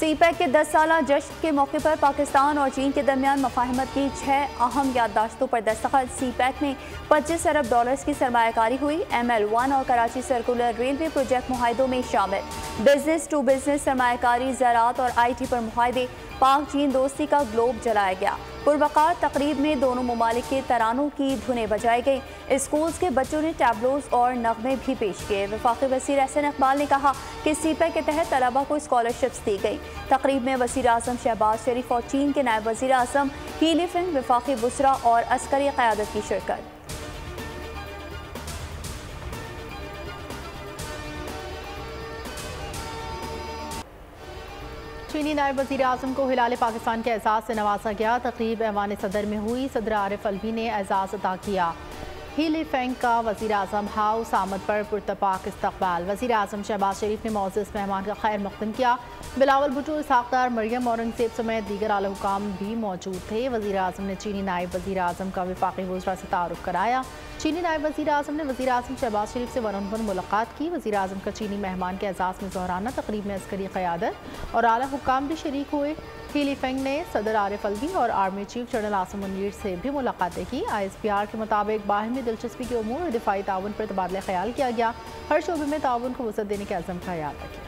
CPEC के 10 साला जश्न के मौके पर पाकिस्तान और चीन के दरमियान मुफाहमत की 6 अहम याददाश्तों पर दस्तखत। सीपैक में $25 अरब की सरमायाकारी हुई। ML1 और कराची सर्कुलर रेलवे प्रोजेक्ट मुआहिदों में शामिल। बिजनेस टू बिजनेस सरमायाकारी, ज़राअत और IT पर मुआहिदे। पाक चीन दोस्ती का ग्लोब जलाया गया। पुरवकार तकरीब में दोनों ममालिक के तरानों की धुनें बजाई गई। स्कूल्स के बच्चों ने टैबलोज और नगमे भी पेश किए। वफाकी वज़ीर एहसन इकबाल ने कहा कि सीपैक के तहत तलबा को स्कॉलरशिप्स दी गई। तकरीब में वज़ीर आज़म शहबाज शरीफ और चीन के नायब वज़ीर आज़म ही लिफेंग, वफाकी बुसरा और अस्करी क़यादत की शिरकत। चीनी नायब वज़ीर आज़म को हिलाल पाकिस्तान के एजाज़ से नवाजा गया। तकरीब ऐवान सदर में हुई। सदर आरिफ अलवी ने एजाज़ अता किया। ही लिफेंग का वज़ीर आज़म हाउस आमद पर पुरतपाक इस्तकबाल। वज़ीर आज़म शहबाज शरीफ ने मौजूद मेहमान का खैर मक़दम किया। बिलावल भुट्टो, इसहाक़, मरियम औरंगज़ेब समेत दीगर आला हुकाम भी मौजूद थे। वज़ीर आज़म ने चीनी नायब वज़ीर आज़म का वफाकी वज़रा से तारुफ़ कराया। चीनी नायब वज़ीर आज़म ने वज़ीर आज़म शहबाज शरीफ से वन-ऑन-वन मुलाकात की। वज़ीर आज़म का चीनी मेहमान के एजाज़ में ज़ोहराना तकरीब में अस्करी क़यादत और आला हुकाम भी शरीक हुए। ही लिफेंग ने सदर आरिफ अलवी और army chief general Asim Munir से भी मुलाकातें की। ISPR के मुताबिक बाहिमी दिलचस्पी के उमूर और दिफाई ताउन पर तबादला ख्याल किया गया। हर शोबे में ताउन को वसअत देने के अज़म का याद रखें।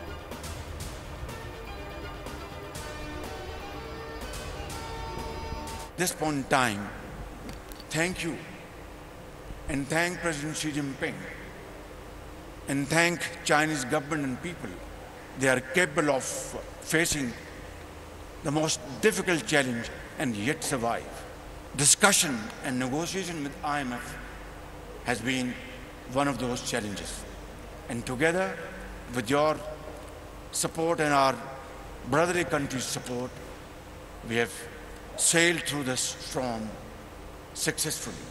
This point in time, thank you and thank President Xi Jinping and thank Chinese government and people. They are capable of facing the most difficult challenge and yet survive. Discussion and negotiation with IMF has been one of those challenges. And together with your support and our brotherly country's support, we have sailed through this storm successfully.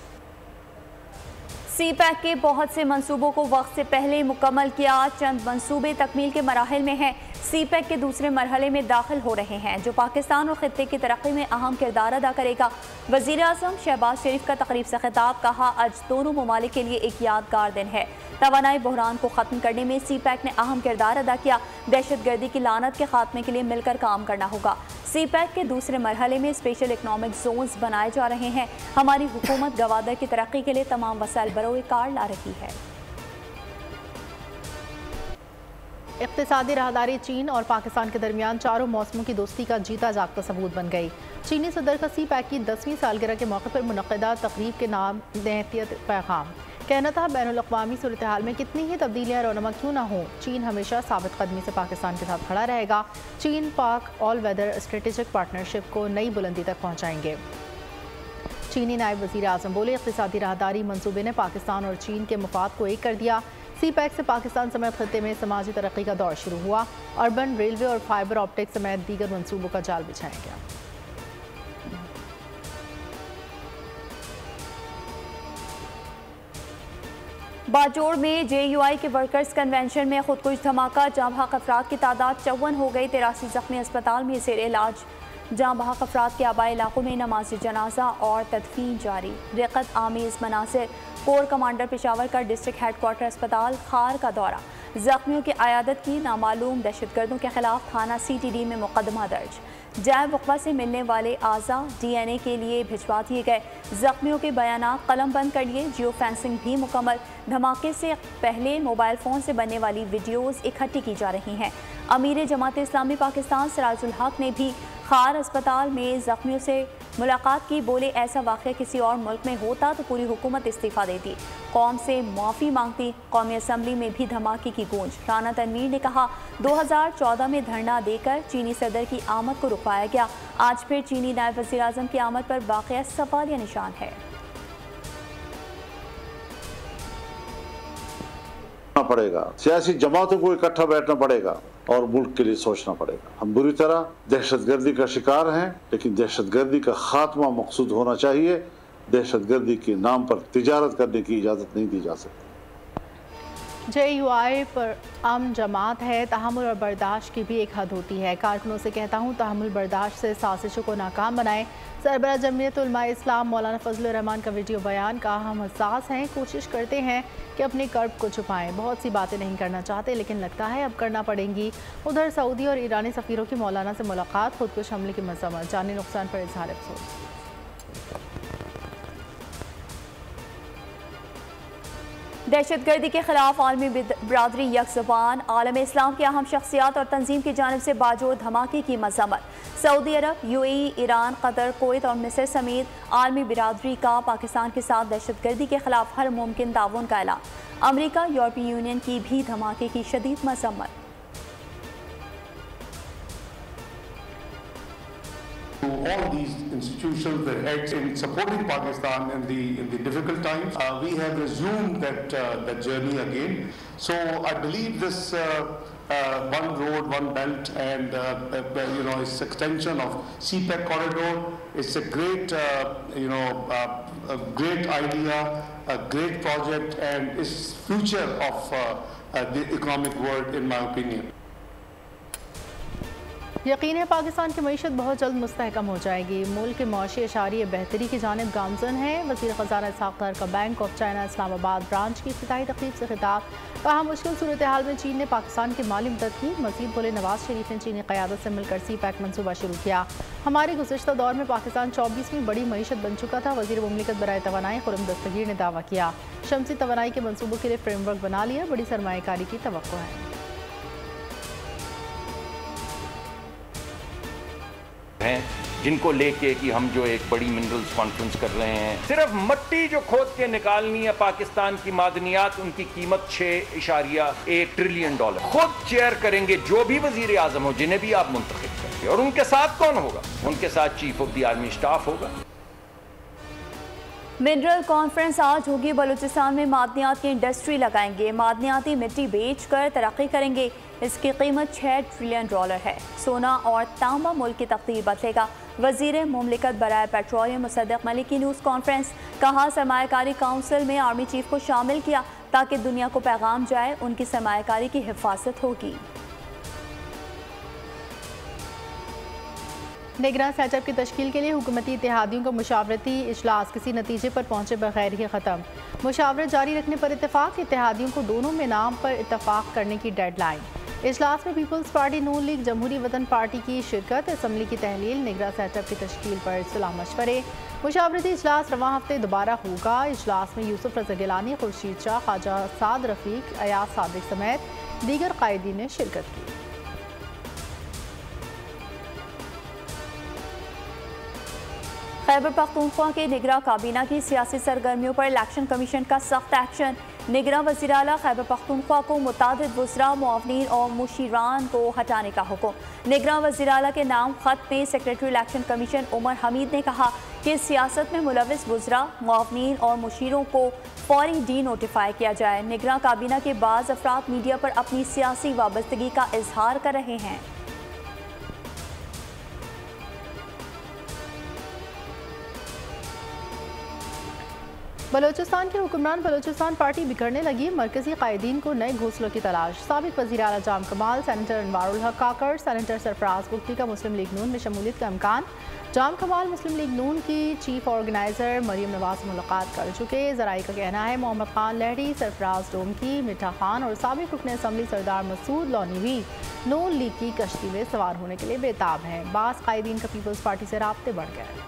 CPEC के बहुत से मंसूबों को वक्त से पहले मुकम्मल किया। चंद मंसूबे तकमील के मराहिल में हैं। सीपैक के दूसरे मरहले में दाखिल हो रहे हैं, जो पाकिस्तान और खित्ते की तरक्की में अहम किरदार अदा करेगा। वज़ीर आज़म शहबाज शरीफ का तकरीब से खिताब। कहा, आज दोनों ममालिक के लिए एक यादगार दिन है। तवानाई बहरान को ख़त्म करने में सीपैक ने अहम किरदार अदा किया। दहशतगर्दी की लानत के खात्मे के लिए मिलकर काम करना होगा। सीपैक के दूसरे मरहले में स्पेशल इकनॉमिक जोन्स बनाए जा रहे हैं। हमारी हुकूमत गवादर की तरक्की के लिए तमाम वसाइल बरोए कार ला रही है। इक़्तिसादी राहदारी चीन और पाकिस्तान के दरमियान चारों मौसमों की दोस्ती का जीता जागता सबूत बन गई। चीनी सदर का सीपैक की 10वीं सालगिरह के मौके पर मुनक़्क़िदा तकरीब के नाम नेहतियत पैगाम। कहना था, बैनुल अक़वामी सूरत हाल में कितनी ही तब्दीलियाँ रौनमा क्यों ना हो, चीन हमेशा साबित कदमी से पाकिस्तान के साथ खड़ा रहेगा। चीन पाक ऑल वेदर स्ट्रेटेजिक पार्टनरशिप को नई बुलंदी तक पहुँचाएंगे। चीनी नायब वज़ीर आज़म बोले, इक़्तिसादी राहदारी मंसूबे ने पाकिस्तान और चीन के मफाद को एक कर दिया। सीपैक से पाकिस्तान समेत खत्ते में समाजी तरक्की का दौर शुरू हुआ। अर्बन रेलवे और फाइबर ऑप्टिक समेत दीगर मंसूबों का जाल बिछाया गया। बाजोड़ में JUI के वर्कर्स कन्वेंशन में खुदकुश धमाका। जाँ बहक अफराद की तादाद 54 हो गई। 83 जख्मी अस्पताल में ज़ेर इलाज। जाँ बहक अफराद के आबाई इलाकों में नमाज जनाजा और तदफीन जारी। रिक़त आमीज़ मनासिर। कोर कमांडर पेशावर का डिस्ट्रिक्ट हेडक्वार्टर अस्पताल खार का दौरा। जख्मियों की अयादत की। नामालूम दहशतगर्दों के खिलाफ थाना CTD में मुकदमा दर्ज। जैब वक़्फ़ा से मिलने वाले आज़ा DNA के लिए भिजवा दिए गए। जख्मियों के बयान कलम बंद कर लिए। जियो फेंसिंग भी मुकम्मल। धमाके से पहले मोबाइल फ़ोन से बनने वाली वीडियोज़ इकट्ठी की जा रही हैं। अमीर जमात इस्लामी पाकिस्तान सिराजुल हक ने भी खार अस्पताल में जख्मियों से मुलाकात की। बोले, ऐसा वाक़या किसी और मुल्क में होता तो पूरी हुकूमत इस्तीफ़ा देती, कौम से माफ़ी मांगती। कौमी असम्बली में भी धमाके की गूंज। राना तनवीर ने कहा, 2014 में धरना देकर चीनी सदर की आमद को रुकवाया गया। आज फिर चीनी नायब वज़ीर आज़म की आमद पर वाक़या सवालिया निशान है। पड़ेगा, सियासी जमातों को इकट्ठा बैठना पड़ेगा और मुल्क के लिए सोचना पड़ेगा। हम बुरी तरह दहशतगर्दी का शिकार हैं, लेकिन दहशतगर्दी का खात्मा मकसूद होना चाहिए। दहशतगर्दी के नाम पर तिजारत करने की इजाज़त नहीं दी जा सकती। JUI पर अमन जमात है, तहम्मुल और बर्दाश्त की भी एक हद होती है। कारकुनों से कहता हूँ तहम्मुल बर्दाश्त से साजिशों को नाकाम बनाएं। सरबराह जमीयत उलमा इस्लाम मौलाना फजल रहमान का वीडियो बयान का हम हसास हैं, कोशिश करते हैं कि अपने कर्ब को छुपाएं। बहुत सी बातें नहीं करना चाहते लेकिन लगता है अब करना पड़ेंगी। उधर सऊदी और ईरानी सफ़ीरों की मौलाना से मुलाकात, खुदकुश हमले की मजम्मत, जानी नुकसान पर इजहार अफसोस। दहशतगर्दी के खिलाफ आलमी बरादरी यकज़बान, आलम इस्लाम की अहम शख्सियात और तंजीम की जानिब से बाजोर धमाके की मजम्मत। सऊदी अरब, UAE, ईरान, कतर, कुवैत और मिस्र समेत आलमी बरादरी का पाकिस्तान के साथ दहशतगर्दी के खिलाफ हर मुमकिन ताउन का ऐलान। अमरीका, यूरोपीय यूनियन की भी धमाके की शदीद मजम्मत। All these institutions, the heads in supporting Pakistan in the difficult times, we have resumed that journey again. So I believe this one road, one belt, and its extension of CPEC corridor is a great, a great idea, a great project, and is future of the economic world, in my opinion. यकीन है पाकिस्तान की मईशत बहुत जल्द मुस्तहकम हो जाएगी। मुल्क के मुआशी अशारिय बेहतरी की जानिब गामजन है। वज़ीर ख़ज़ाना इसहाक़ दार का bank of China Islamabad branch की इफ्तिताही तक़रीब से खिताब। कहा मुश्किल सूरत हाल में चीन ने पाकिस्तान की माली मदद की। मज़ीद बोले नवाज शरीफ ने चीनी क़यादत से मिलकर CPEC मनसूबा शुरू किया। हमारे गुज़िश्ता दौर में पाकिस्तान 24वीं बड़ी मईशत बन चुका था। वज़ीर मुमलिकत बराए तवानाई खुर्रम दस्तगीर ने दावा किया। शमसी तवानाई के मनसूबों के लिए फ्रेमवर्क बना लिया। बड़ी सरमायाकारी की तवक्को है। जिनको लेके कि हम जो एक बड़ी मिनरल्स कॉन्फ्रेंस कर रहे हैं, सिर्फ मिट्टी जो खोद के निकालनी है पाकिस्तान की मादनियात, उनकी कीमत $6.1 ट्रिलियन। खुद चेयर करेंगे जो भी वजीर आजम हो, जिन्हें भी आप मुंतखब करेंगे। और उनके साथ कौन होगा? उनके साथ chief of the army staff होगा। मिनरल कॉन्फ्रेंस आज होगी। बलूचिस्तान में मादनियात की इंडस्ट्री लगाएंगे। मादनियाती मिट्टी बेच कर तरक्की करेंगे। इसकी कीमत $6 ट्रिलियन है। सोना और तांबा मुल्क की तकदीर बदलेगा। वजीर मुमलिकत बराए पेट्रोलियम मुसद्दिक मलिक की न्यूज़ कॉन्फ्रेंस। कहा सरमायाकारी काउंसिल में आर्मी चीफ को शामिल किया ताकि दुनिया को पैगाम जाए उनकी सरमायाकारी की हिफाजत होगी। निगरान सेटअप की तश्कील के लिए हुकूमती इत्तेहादियों का मुशावरती इजलास किसी नतीजे पर पहुंचे बगैर ही ख़त्म। मुशावरत जारी रखने पर इत्तेफाक, इत्तेहादियों को दोनों में नाम पर इत्तेफाक करने की डेडलाइन। इजलास में पीपल्स पार्टी, नून लीग, जमहूरी वतन पार्टी की शिरकत, असम्बली की तहलील, निगरान सेटअप की तश्कील पर सलाह मशवरे। मुशावरती इजलास रवां हफ्ते दोबारा होगा। इजलास में यूसुफ रज़ा गिलानी, खुर्शीद शाह, ख्वाजा साद रफ़ीक, अयाज सादिक समेत दीगर कायदीन ने शिरकत की। खैबर पख्तूनख्वा के निगरां काबीना की सियासी सरगर्मियों पर इलेक्शन कमीशन का सख्त एक्शन। निगरां वज़ीर आला खैबर पख्तूनख्वा को मुतादिद वज़रा, मुआवनीन और मुशीरान को हटाने का हुक्म। निगरां वज़ीर आला के नाम खत में secretary election commission Umar Hamid ने कहा कि सियासत में मुलविस वज़रा, मुआवनीन और मुशीरों को फौरी डी नोटिफाई किया जाए। निगरां काबीना के बाज़ अफराद मीडिया पर अपनी सियासी वाबस्तगी का इजहार कर रहे हैं। बलोचिस्तान के हुक्मरान बलोचिस्तान पार्टी बिगड़ने लगी। मरकजी कायदीन को नए घोंसलों की तलाश। साबिक वज़ीर आला जाम कमाल, सेनेटर अनवारुल हक काकड़, सेनेटर सरफराज बुख्ती का मुस्लिम लीग नून में शमूलियत का इम्कान। जाम कमाल मुस्लिम लीग नून की चीफ ऑर्गेनाइज़र मरीम नवाज से मुलाकात कर चुके। ज़राई का कहना है मोहम्मद खान लहरी, सरफराज डोमकी, मिठा खान और साबिक रुकन असम्बली सरदार मसूद लौनी भी नून लीग की कश्ती में सवार होने के लिए बेताब हैं। बास कायदीन का पीपल्स पार्टी से राब्ते बढ़ गए।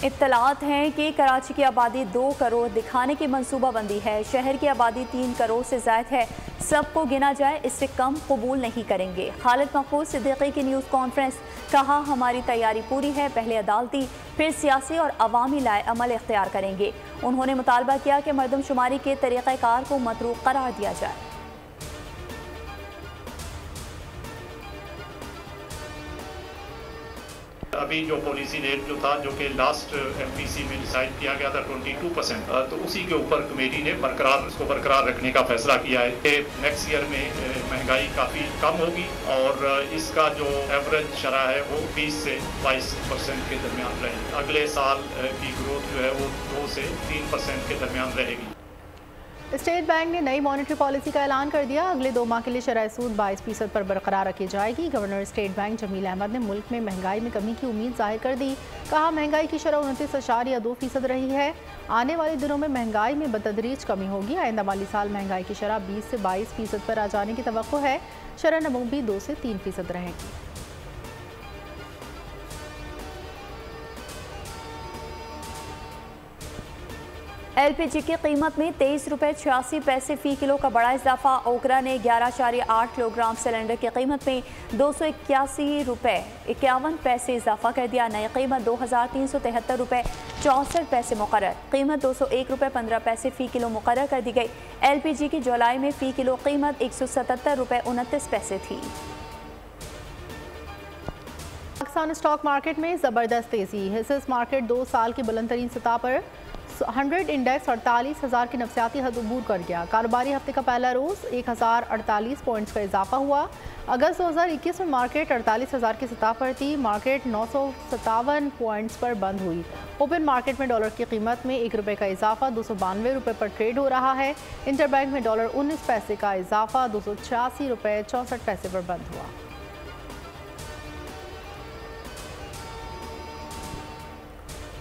इत्तलात हैं कि कराची की आबादी 2 करोड़ दिखाने की मनसूबाबंदी है। शहर की आबादी 3 करोड़ से ज़ायद है। सबको गिना जाए, इससे कम कबूल नहीं करेंगे। खालिद महफूज सिद्दीकी की न्यूज़ कॉन्फ्रेंस। कहा हमारी तैयारी पूरी है, पहले अदालती फिर सियासी और अवामी लाए अमल इख्तियार करेंगे। उन्होंने मुतालबा किया कि मरदमशुमारी के तरीक़ाकार को मतरूक करार दिया जाए। अभी जो पॉलिसी रेट जो था, जो कि लास्ट MPC में डिसाइड किया गया था 22%, तो उसी के ऊपर कमेटी ने उसको बरकरार रखने का फैसला किया है कि नेक्स्ट ईयर में महंगाई काफ़ी कम होगी और इसका जो एवरेज शरह है वो 20 से 22% के दरमियान रहेगी। अगले साल की ग्रोथ जो है वो 2 से 3% के दरमियान रहेगी। स्टेट बैंक ने नई मॉनेटरी पॉलिसी का ऐलान कर दिया। अगले 2 माह के लिए शरह सूद 22% पर बरकरार रखी जाएगी। Governor state bank Jameel Ahmed ने मुल्क में महंगाई में कमी की उम्मीद जाहिर कर दी। कहा, महंगाई की शरह 29.2% रही है। आने वाले दिनों में महंगाई में बतदरीज कमी होगी। आइंदा माली साल महंगाई की शरह 20 से 22% पर आ जाने की तवक्को है। शरह नमू भी 2 से 3% रहेगी। LPG की कीमत में 23 रुपये 86 पैसे फ़ी किलो का बड़ा इजाफा। ओकरा ने 11.8 किलोग्राम सिलेंडर की कीमत में 281 रुपये 51 पैसे इजाफा कर दिया। नई कीमत 2373 रुपये 64 पैसे मुकर्रर। कीमत 201 रुपये 15 पैसे फ़ी किलो मुकर्रर कर दी गई। LPG की जुलाई में फ़ी किलो कीमत 177 रुपये 29 पैसे थी। पाकिस्तान स्टॉक मार्केट में ज़बरदस्त तेज़ी। हिस्सेस मार्केट 2 साल की बुलंद तरीन सतह पर 100 इंडेक्स 48,000 की नफसियाती हद अबूर कर गया। कारोबारी हफ्ते का पहला रोज़ 1048 पॉइंट्स का इजाफा हुआ। अगस्त 2021 में मार्केट 48,000 की सतह पर थी। मार्केट 957 पॉइंट्स पर बंद हुई। ओपन मार्केट में डॉलर की कीमत में 1 रुपये का इजाफा 292 रुपये पर ट्रेड हो रहा है। इंटरबैंक में डॉलर 19 पैसे का इजाफा 286 रुपये 64 पैसे पर बंद हुआ।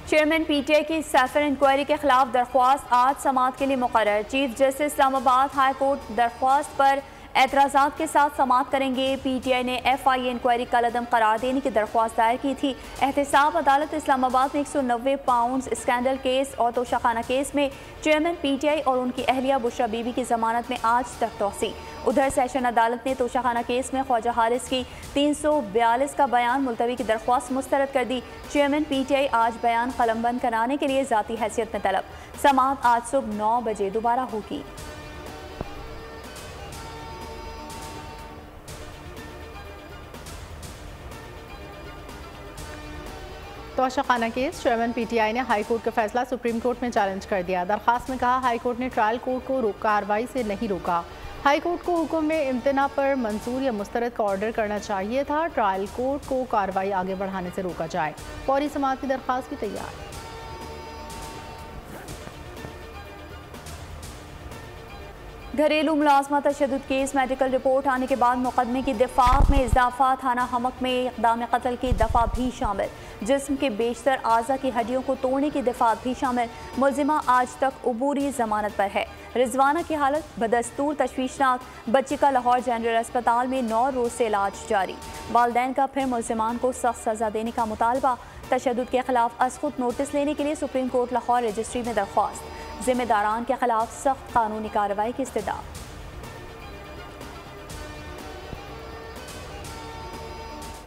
चेयरमैन PTI की सैफर इंक्वायरी के खिलाफ दरख्वास्त आज समाअत के लिए मुकर्रर। Chief justice Islamabad high court दरख्वास्त पर एतराज़ात के साथ समाअत करेंगे। PTI ने FIA इंक्वायरी का कलअदम करार देने की दरख्वास्त दायर की थी। एहतसाब अदालत इस्लामाबाद में 190 पाउंड स्कैंडल केस और तोशाखाना केस में चेयरमैन PTI और उनकी अहलिया बुशरा बीबी की जमानत में आज तक तोसी। उधर सेशन अदालत ने तोशाखाना केस में ख्वाजा हारिस की 342 का बयान मुलतवी की दरख्वास्त मुस्तरद कर दी। चेयरमैन PTI आज बयान कलमबंद कराने के लिए ज़ाती हैसियत में तलब। समाअत आज सुबह 9 बजे दोबारा होगी। तोशाखाना केस चेयरमैन PTI ने हाई कोर्ट का फैसला सुप्रीम कोर्ट में चैलेंज कर दिया। दरखास्त में कहा, हाई कोर्ट ने ट्रायल कोर्ट को कार्रवाई से नहीं रोका। हाई कोर्ट को हुक्म में इम्तना पर मंजूर या मुस्तरद का ऑर्डर करना चाहिए था। ट्रायल कोर्ट को कार्रवाई आगे बढ़ाने से रोका जाए। फौरी समाअत की दरखास्त भी तैयार। घरेलू मुलाजमत तशद्दुद केस मेडिकल रिपोर्ट आने के बाद मुकदमे की दफात में इजाफा। थाना हमक में इक़दाम कत्ल की दफ़ा भी शामिल। जिस्म के बेशतर आज़ा की हड्डियों को तोड़ने की दफात भी शामिल। मुलजिमा आज तक अबूरी जमानत पर है। रिजवाना की हालत बदस्तूर तशवीशनाक। बच्ची का लाहौर जनरल अस्पताल में 9 रोज़ से इलाज जारी। वालिदैन का फिर मुलजिमान को सख्त सज़ा देने का मुतालबा। तशद्दुद के खिलाफ असखुद नोटिस लेने के लिए सुप्रीम कोर्ट लाहौर रजिस्ट्री में दरख्वास्त। जिम्मेदारान के खिलाफ सख्त कानूनी कार्रवाई की इस्तदा।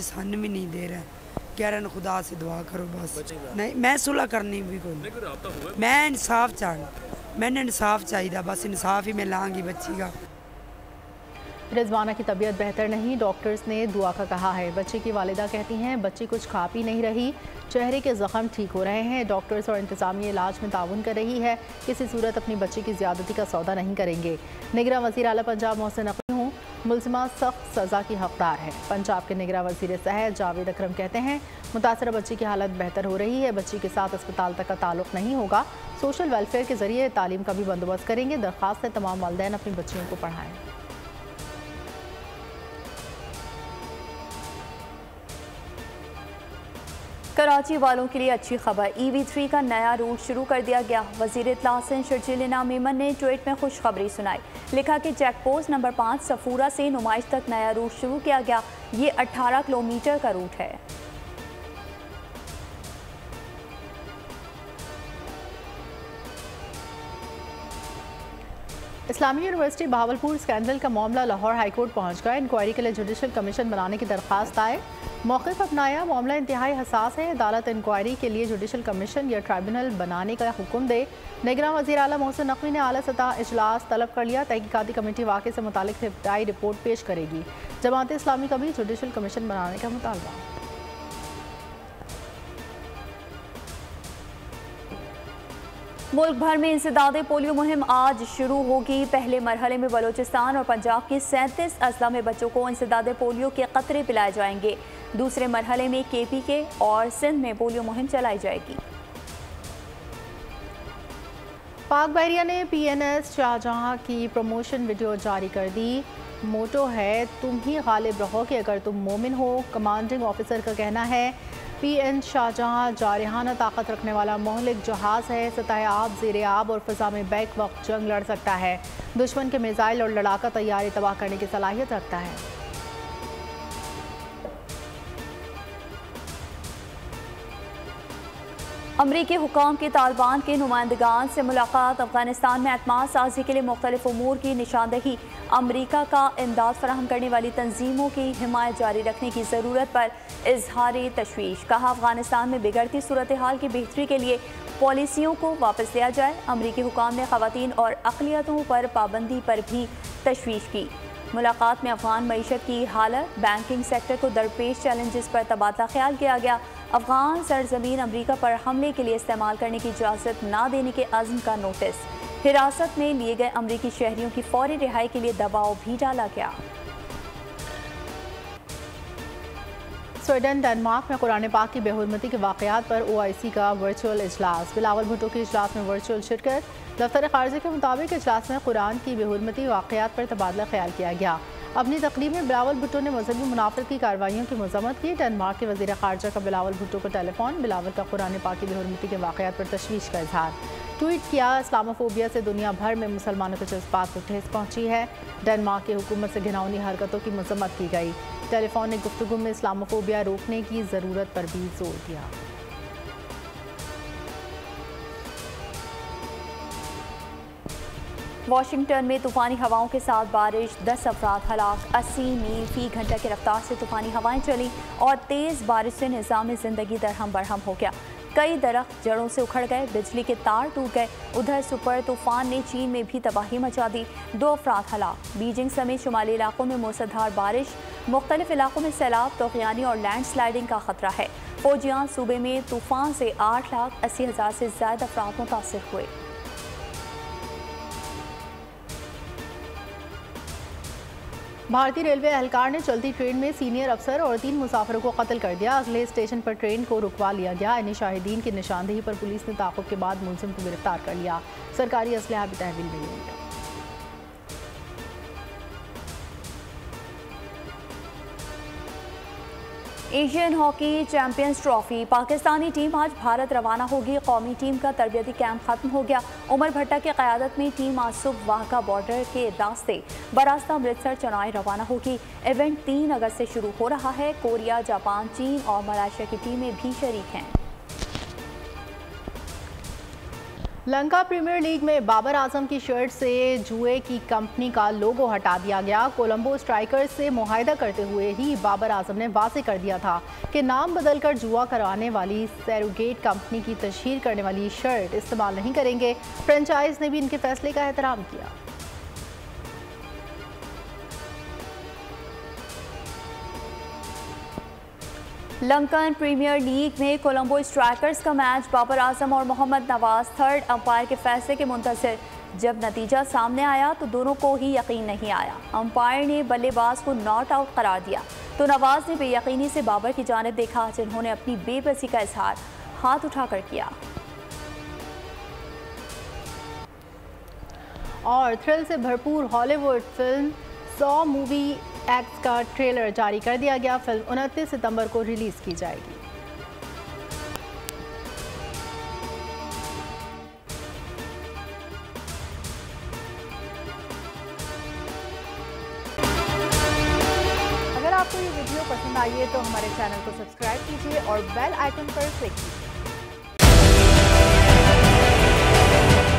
सन भी नहीं दे रहा है। कह रहे हैं खुदा से दुआ करो बस। नहीं, मैं सुलह करनी भी कोई। मैं इंसाफ चाहूँ, मैंने इंसाफ चाहिए, बस इंसाफ ही मैं लाऊंगी बच्ची का। रिजवाना की तबीयत बेहतर नहीं, डॉक्टर्स ने दुआ का कहा है। बच्ची की वालिदा कहती हैं बच्ची कुछ खा पी नहीं रही, चेहरे के ज़ख्म ठीक हो रहे हैं। डॉक्टर्स और इंतज़ामिया इलाज में ताउन कर रही है। किसी सूरत अपनी बच्ची की ज़्यादती का सौदा नहीं करेंगे। निगरान वज़ीर आला पंजाब मोहसिन नकवी हूँ, मुलजिमा सख्त सज़ा की हकदार है। पंजाब के निगरान वज़ीर सेहत जावेद अकरम कहते हैं मुतासरा बच्ची की हालत बेहतर हो रही है। बच्ची के साथ अस्पताल तक का ताल्लुक़ नहीं होगा। सोशल वेलफेयर के ज़रिए तालीम का भी बंदोबस्त करेंगे। दरख्वास्त है तमाम वालिदैन अपनी बच्चियों को पढ़ाएँ। कराची वालों के लिए अच्छी खबर, EV3 का नया रूट शुरू कर दिया गया। वज़ीर इत्तलात शर्जील मेमन ने ट्वीट में खुशखबरी सुनाई। लिखा कि चेक पोस्ट नंबर 5 सफूरा से नुमाइश तक नया रूट शुरू किया गया। ये 18 किलोमीटर का रूट है। इस्लामी यूनिवर्सिटी बहावलपुर स्कैंडल का मामला लाहौर हाईकोर्ट पहुंच गया। इंक्वायरी के लिए जुडिशल कमीशन बनाने की दरख्वास्त आए। मौक़िफ़ अपनाया, मामला इंतहाई हसास है। अदालत इंक्वायरी के लिए जुडिशल कमीशन या ट्राइब्यूनल बनाने का हुक्म दे। निगरान वज़ीर आला मोहसिन नकवी ने आला सतह इजलास तलब कर लिया। तहकीकाती कमेटी वाक़े से मुतालिक इब्तदाई रिपोर्ट पेश करेगी। जमात इस्लामी का भी जुडिशल कमीशन बनाने का मुतालबा। मुल्क भर में इंसदादे पोलियो मुहिम आज शुरू होगी। पहले मरहले में बलोचिस्तान और पंजाब के 37 अजला में बच्चों को इंसदादे पोलियो के कतरे पिलाए जाएंगे। दूसरे मरहले में KPK और सिंध में पोलियो मुहिम चलाई जाएगी। पाक बहरिया ने PNS शाहजहां की प्रमोशन वीडियो जारी कर दी। मोटो है तुम ही गालिब रहो कि अगर तुम मोमिन हो। कमांडिंग ऑफिसर का कहना है PN शाहजहां जारहाना ताकत रखने वाला मोहलिक जहाज़ है। सतह आब, ज़ेर आब और फ़ज़ा में बैक वक्त जंग लड़ सकता है। दुश्मन के मिसाइल और लड़ाका तैयारी तबाह करने की सलाहियत रखता है। अमरीकी हुकाम की तालिबान के नुमाइंदगान से मुलाकात। अफगानिस्तान में एतमाद साजी के लिए मुख्तलिफ उमूर की निशानदही। अमरीका का इमदाद फराहम करने वाली तंजीमों की हिमायत जारी रखने की ज़रूरत पर इजहार तशवीश। कहा अफगानिस्तान में बिगड़ती सूरत हाल की बेहतरी के लिए पॉलिसियों को वापस लिया जाए। अमरीकी हुकाम ने ख़वातीन और अक़लियतों पर पाबंदी पर भी तशवीश की। मुलाकात में अफगान मईशत की हालत, बैंकिंग सेक्टर को दरपेश चैलेंजेस पर तबादला ख्याल किया गया। अफगान सरजमीन अमरीका पर हमले के लिए इस्तेमाल करने की इजाज़त न देने के अज़्म का नोटिस। हिरासत में लिए गए अमरीकी शहरियों की फौरी रिहाई के लिए दबाव भी डाला गया। स्वीडन डेनमार्क में कुरान पाक की बेहुरमती के वाक़यात पर OIC का वर्चुअल इजलास। बिलावल भुट्टो के इजलास में वर्चुअल शिरकत। दफ्तर ख़ारजा के मुताबिक इजलास में कुरान की बेहुरमती वाक़यात पर तबादला ख्याल किया गया। अपनी तकरीब में बिलावल भुट्टो ने मजहबी मुनाफरत की कार्रवाइयों की मज़म्मत की। डेनमार्क के वज़ीर ख़ारजा का बिलावल भुट्टो को टेलीफोन। बिलावल का कुरान पाक की बेहुरमती के वाक़यात पर तशवीश का इजहार। ट्वीट किया इस्लामोफोबिया से दुनिया भर में मुसलमानों के जज्बात को ठेस पहुँची है। डेनमार्क की हुकूमत से घिनौनी हरकतों की मज़म्मत की गई। टेलीफोनिक गुफ्तगू में इस्लामोफोबिया रोकने की ज़रूरत पर भी जोर दिया। वाशिंगटन में तूफ़ानी हवाओं के साथ बारिश, 10 अफराद हलाक। 80 मील फी घंटा की रफ्तार से तूफ़ानी हवाएं चली और तेज़ बारिश से निज़ाम ज़िंदगी दरहम बरहम हो गया। कई दरख्त जड़ों से उखड़ गए, बिजली के तार टूट गए। उधर सुपर तूफ़ान ने चीन में भी तबाही मचा दी, 2 अफराद हलाक। बीजिंग समेत शुमाली इलाकों में मूसलाधार बारिश। मुख्तलिफ इलाकों में सैलाब, तूफ़ानी और लैंड स्लाइडिंग का खतरा है। फौजियान सूबे में तूफ़ान से 8,80,000 से ज़्यादा अफराद मुतासिर हुए। भारतीय रेलवे एहलकार ने चलती ट्रेन में सीनियर अफसर और 3 मुसाफिरों को कत्ल कर दिया। अगले स्टेशन पर ट्रेन को रुकवा लिया गया। इन्हीं शाहिदीन की निशानदेही पर पुलिस ने ताक़ुब के बाद मुलजिम को गिरफ्तार कर लिया। सरकारी असलहा भी तहवील में लिया। Asian hockey champions trophy. Pakistani team आज भारत रवाना होगी। कौमी टीम का तरबियती कैंप खत्म हो गया। उमर भट्टा की क़यादत में टीम आज सुबह वाहका बॉर्डर के रास्ते बरास्ता अमृतसर चेन्नई रवाना होगी। इवेंट 3 अगस्त से शुरू हो रहा है। कोरिया, जापान, चीन और मलेशिया की टीमें भी शरीक हैं। लंका प्रीमियर लीग में बाबर आजम की शर्ट से जुए की कंपनी का लोगो हटा दिया गया। कोलंबो स्ट्राइकर्स से मुआहदा करते हुए ही बाबर आजम ने वाज़ेह कर दिया था कि नाम बदलकर जुआ कराने वाली सैरोगेट कंपनी की तशहीर करने वाली शर्ट इस्तेमाल नहीं करेंगे। फ्रेंचाइज ने भी इनके फैसले का एहतराम किया। लंकन प्रीमियर लीग में कोलंबो स्ट्राइकर्स का मैच बाबर आजम और मोहम्मद नवाज थर्ड अंपायर के फैसले के मुंतज़िर। जब नतीजा सामने आया तो दोनों को ही यकीन नहीं आया। अंपायर ने बल्लेबाज को नॉट आउट करार दिया तो नवाज ने बेयकीनी से बाबर की जानिब देखा, जिन्होंने अपनी बेबसी का इजहार हाथ उठाकर किया। और थ्रिल से भरपूर हॉलीवुड फिल्म 100 मूवी एक्स का ट्रेलर जारी कर दिया गया। फिल्म 29 सितंबर को रिलीज की जाएगी। अगर आपको ये वीडियो पसंद आई है तो हमारे चैनल को सब्सक्राइब कीजिए और बेल आइकन पर क्लिक कीजिए।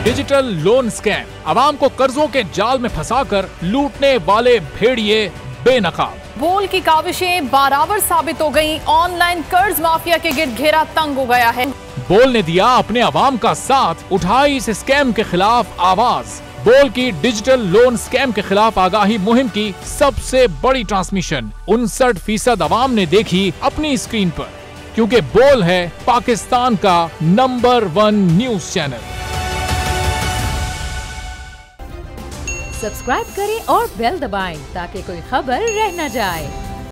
डिजिटल लोन स्कैम, आवाम को कर्जों के जाल में फंसाकर लूटने वाले भेड़िए बेनकाब। बोल की काविशें बाराबर साबित हो गईं। ऑनलाइन कर्ज माफिया के गिर्द घेरा तंग हो गया है। बोल ने दिया अपने आवाम का साथ, उठाई इस स्कैम के खिलाफ आवाज। बोल की डिजिटल लोन स्कैम के खिलाफ आगाही मुहिम की सबसे बड़ी ट्रांसमिशन 59% आवाम ने देखी अपनी स्क्रीन पर, क्योंकि बोल है पाकिस्तान का नंबर 1 न्यूज चैनल। सब्सक्राइब करें और बेल दबाएं ताकि कोई खबर रह न जाए।